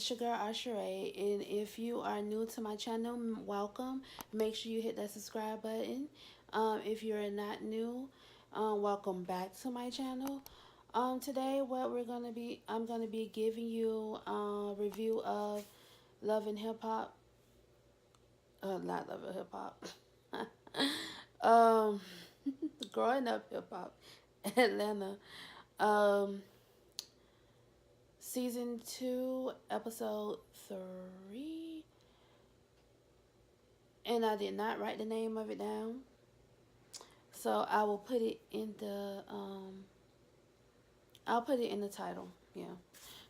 it's your girl Arsharae, and if you are new to my channel, welcome. Make sure you hit that subscribe button. If you're not new, welcome back to my channel. Today, I'm gonna be giving you a review of Love and Hip Hop. Not Love and Hip Hop. um, Growing Up Hip Hop, Atlanta. Um, Season 2, Episode 3. And I did not write the name of it down. So I will put it in the I'll put it in the title. Yeah.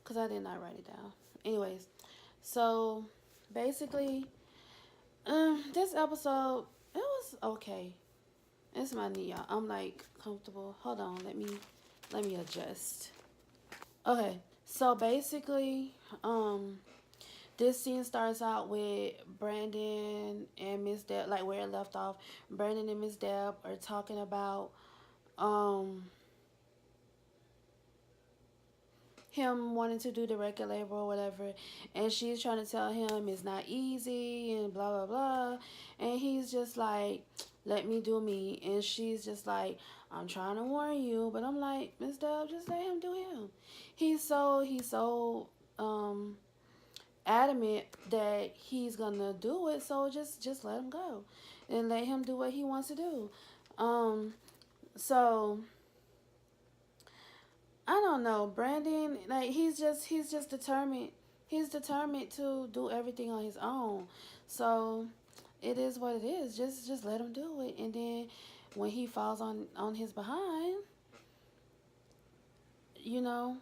Cuz I did not write it down. Anyways, so basically this episode it was okay. It's my knee, y'all. I'm like comfortable. Hold on, let me adjust. Okay. So basically, this scene starts out with Brandon and Miss Deb, like where it left off. Brandon and Miss Deb are talking about um him wanting to do the record label or whatever, and she's trying to tell him it's not easy and blah blah blah, and he's just like, let me do me, and she's just like, I'm trying to warn you, but I'm like, Miss Deb, just let him do him. He's so adamant that he's gonna do it, so just let him go and let him do what he wants to do. So I don't know, Brandon, like he's just determined. He's determined to do everything on his own. So it is what it is. Just let him do it, and then when he falls on his behind, you know,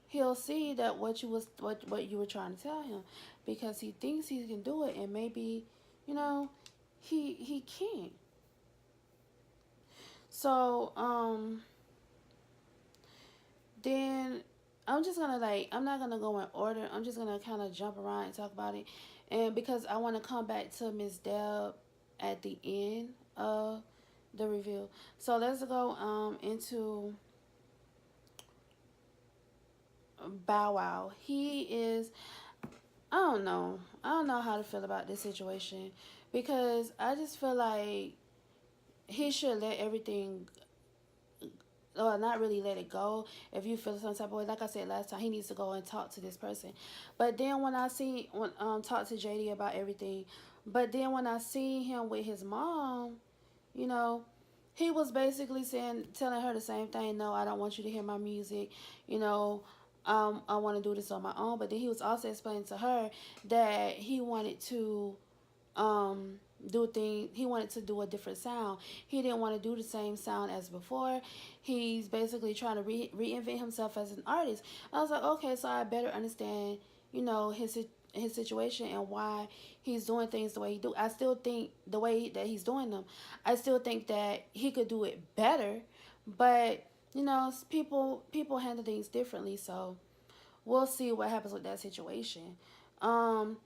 he'll see that what you were trying to tell him, because he thinks he can do it, and maybe, you know, he can't. So then I'm not gonna go in order. I'm just gonna kind of jump around and talk about it, and because I want to come back to Miss Deb at the end of the review. So let's go into Bow Wow. He is, I don't know how to feel about this situation, because I just feel like he should let everything, or not really let it go. If you feel some type of way, like I said last time, he needs to go and talk to this person. But then when I see when talk to JD about everything, but then when I see him with his mom, you know, he was basically telling her the same thing. No, I don't want you to hear my music. You know, I want to do this on my own. But then he was also explaining to her that he wanted to do things. He wanted to do a different sound. He didn't want to do the same sound as before. He's basically trying to reinvent himself as an artist. I was like, okay, so I better understand, you know, his situation and why he's doing things the way he do. I still think the way that he's doing them, I still think that he could do it better, but you know, people handle things differently. So we'll see what happens with that situation. Um,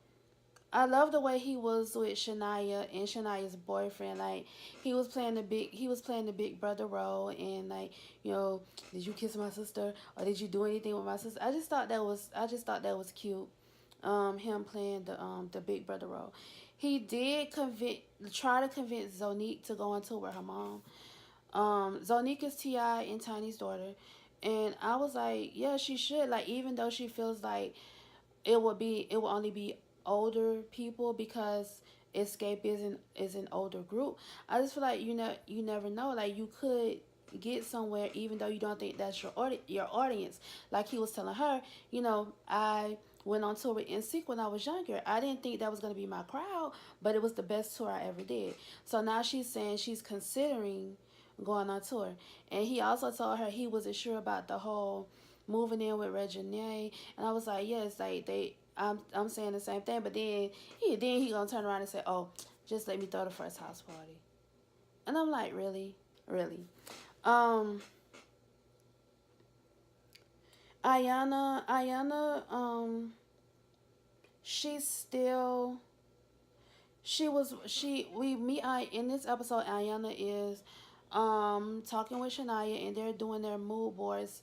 I love the way he was with Shania and Shania's boyfriend. Like he was playing the big brother role, and like, you know, did you kiss my sister or did you do anything with my sister? I just thought that was cute. Him playing the big brother role. He did try to convince Zonique to go on tour with her mom. Zonique is T.I. and Tiny's daughter, and I was like, yeah, she should. Like, even though she feels like it will only be older people because Escape is an older group. I just feel like, you never know. Like, you could get somewhere even though you don't think that's your audience. Like he was telling her, you know, I went on tour with NSYNC when I was younger. I didn't think that was going to be my crowd, but it was the best tour I ever did. So now she's saying she's considering going on tour. And he also told her he wasn't sure about the whole moving in with Reginae, and I was like, yes, like I'm saying the same thing, but then he gonna turn around and say, oh, just let me throw the first house party, and I'm like, really, really. Um, Ayana, she's still, we meet I in this episode. Ayana is talking with Shania, and they're doing their mood boards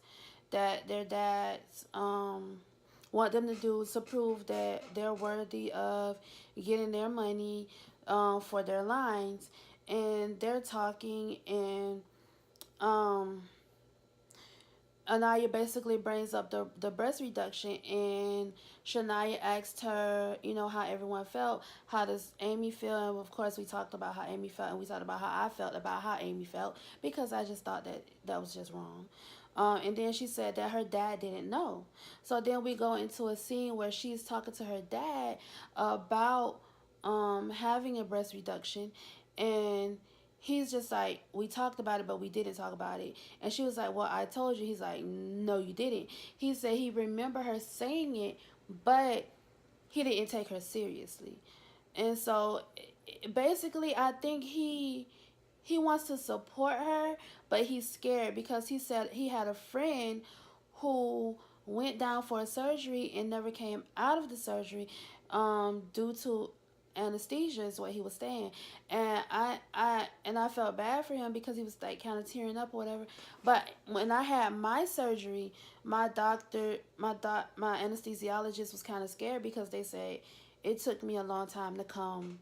that their dads want them to do to prove that they're worthy of getting their money for their lines. And they're talking, and um, Anaya basically brings up the breast reduction, and Shania asked her, how everyone felt. How does Amy feel? And of course, we talked about how Amy felt, and we talked about how I felt about how Amy felt, because I just thought that that was just wrong. And then she said that her dad didn't know. So then we go into a scene where she's talking to her dad about having a breast reduction, and he's just like, we talked about it, but we didn't talk about it. And she was like, well, I told you. He's like, no, you didn't. He said he remembered her saying it, but he didn't take her seriously. And so basically, I think he wants to support her, but he's scared because he said he had a friend who went down for a surgery and never came out of the surgery due to anesthesia, is what he was saying. And I felt bad for him because he was like kind of tearing up or whatever. But when I had my surgery, my anesthesiologist was kind of scared because they said it took me a long time to come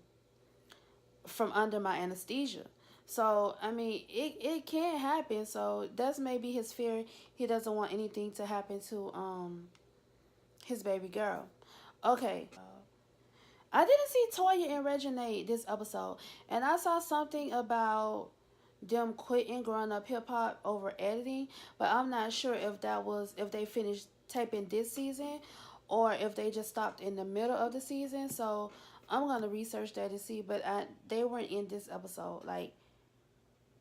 from under my anesthesia. So I mean, it can happen. So that's maybe his fear. He doesn't want anything to happen to his baby girl. Okay. I didn't see Toya and Reginae this episode, and I saw something about them quitting growing up hip hop over editing, but I'm not sure if they finished taping this season or if they just stopped in the middle of the season. So I'm gonna research that to see, but they weren't in this episode like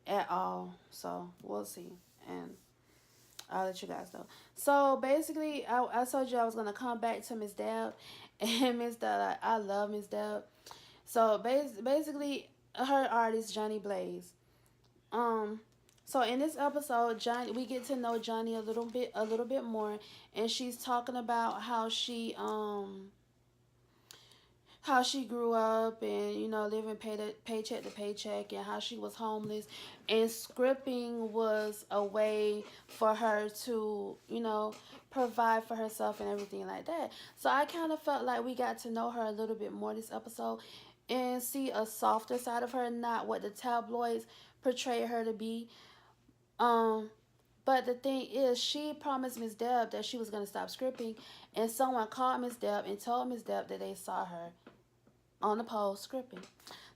at all. So we'll see, and I'll let you guys know. So basically, I told you I was gonna come back to Miss Deb, and Miss Deb, I love Miss Deb. So basically, her artist Johnny Blaze. Um, so in this episode, Johnny, we get to know Johnny a little bit more, and she's talking about how she grew up and living paycheck to paycheck, and how she was homeless, and scripting was a way for her to provide for herself and everything like that. So I kind of felt like we got to know her a little bit more this episode and see a softer side of her, not what the tabloids portray her to be. um but the thing is, she promised Miss Deb that she was going to stop scripting, and someone called Miss Deb and told Miss Deb that they saw her on the pole scripting.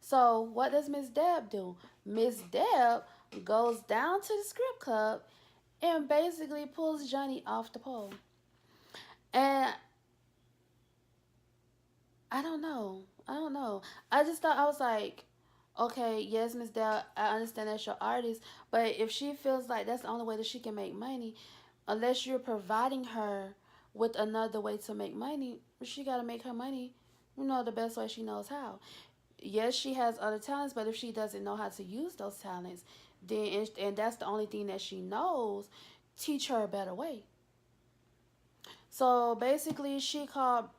So what does Miss Deb do? Miss Deb goes down to the script club and basically pulls Johnny off the pole. And I don't know. I don't know. I just thought, I was like, okay, yes, Miss Deb, I understand that's your artist, but if she feels like that's the only way that she can make money, unless you're providing her with another way to make money, she got to make her money, the best way she knows how. Yes, she has other talents, but if she doesn't know how to use those talents, then and that's the only thing that she knows, teach her a better way. So basically, she called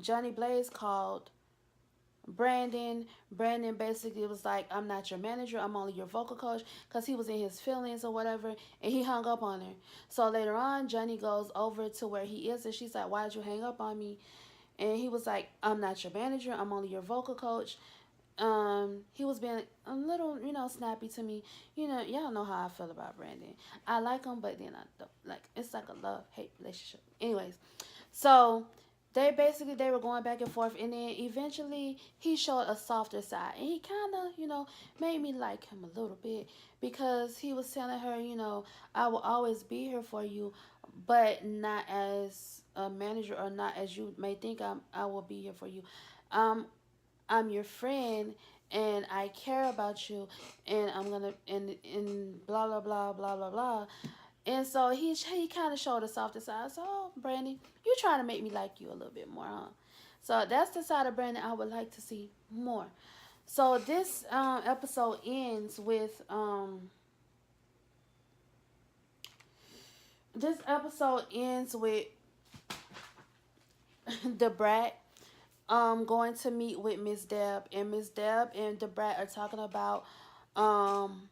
Johnny Blaze called Brandon. Brandon basically was like, I'm not your manager, I'm only your vocal coach, because he was in his feelings or whatever, and he hung up on her. So later on, Johnny goes over to where he is, and she's like, why'd you hang up on me? And he was like, I'm not your manager, I'm only your vocal coach. He was being a little, snappy to me. Y'all know how I feel about Brandon. I like him, but then I don't. Like, it's like a love-hate relationship. Anyways, so they were going back and forth, and then eventually he showed a softer side, and he kind of made me like him a little bit, because he was telling her, I will always be here for you, but not as a manager, or not as you may think I will be here for you. um I'm your friend, and I care about you, and I'm gonna and blah blah blah blah blah blah. And so he kind of showed a softer side. So, oh, Brandon, you trying to make me like you a little bit more, huh? So that's the side of Brandon I would like to see more. So this episode ends with the brat going to meet with Miss Deb, and Miss Deb and the brat are talking about um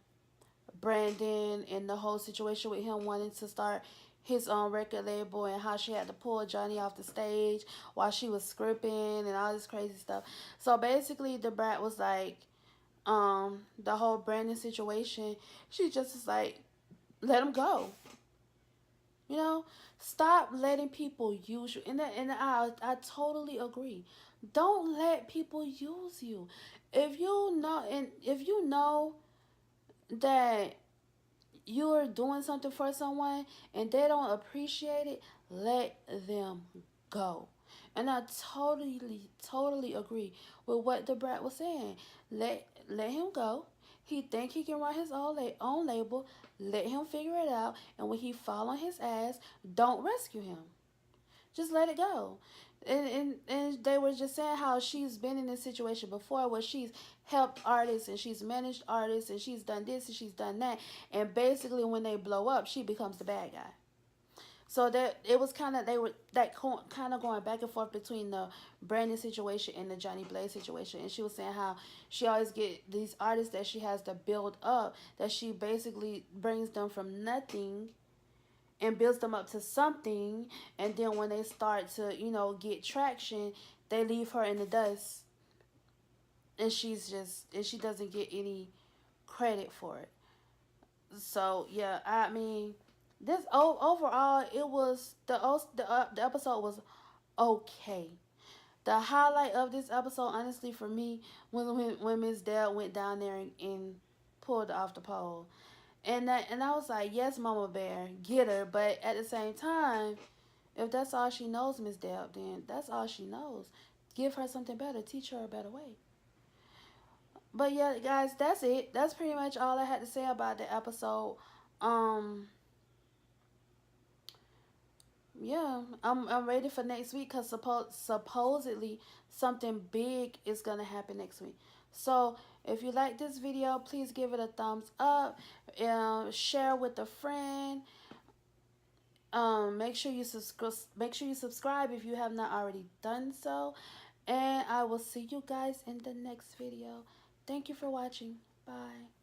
Brandon and the whole situation with him wanting to start his own record label, and how she had to pull Johnny off the stage while she was scripting and all this crazy stuff. So basically, the brat was like, the whole Brandon situation. She just was like, let him go. You know, stop letting people use you. And I totally agree. Don't let people use you. If you know that you're doing something for someone and they don't appreciate it, let them go. And I totally agree with what the brat was saying. Let him go. He think he can write his own label. Let him figure it out. And when he fall on his ass, don't rescue him. Just let it go. And they were just saying how she's been in this situation before where she's helped artists and she's managed artists and she's done this and she's done that. And basically when they blow up, she becomes the bad guy. So that it was kind of, they were that kind of going back and forth between the Brandon situation and the Johnny Blaze situation. And she was saying how she always get these artists that she has to build up, that she basically brings them from nothing and builds them up to something, and then when they start to get traction, they leave her in the dust, and she doesn't get any credit for it. So yeah, I mean, this overall, it was the episode was okay. The highlight of this episode, honestly, for me, when Miss Dell went down there and pulled off the pole. And I was like, yes, Mama Bear, get her. But at the same time, if that's all she knows, Miss Deb, then that's all she knows. Give her something better. Teach her a better way. But yeah, guys, that's it. That's pretty much all I had to say about the episode. Um, yeah, I'm ready for next week because supposedly something big is gonna happen next week. So if you like this video, please give it a thumbs up. Share with a friend. Make sure you subscribe if you have not already done so. And I will see you guys in the next video. Thank you for watching. Bye.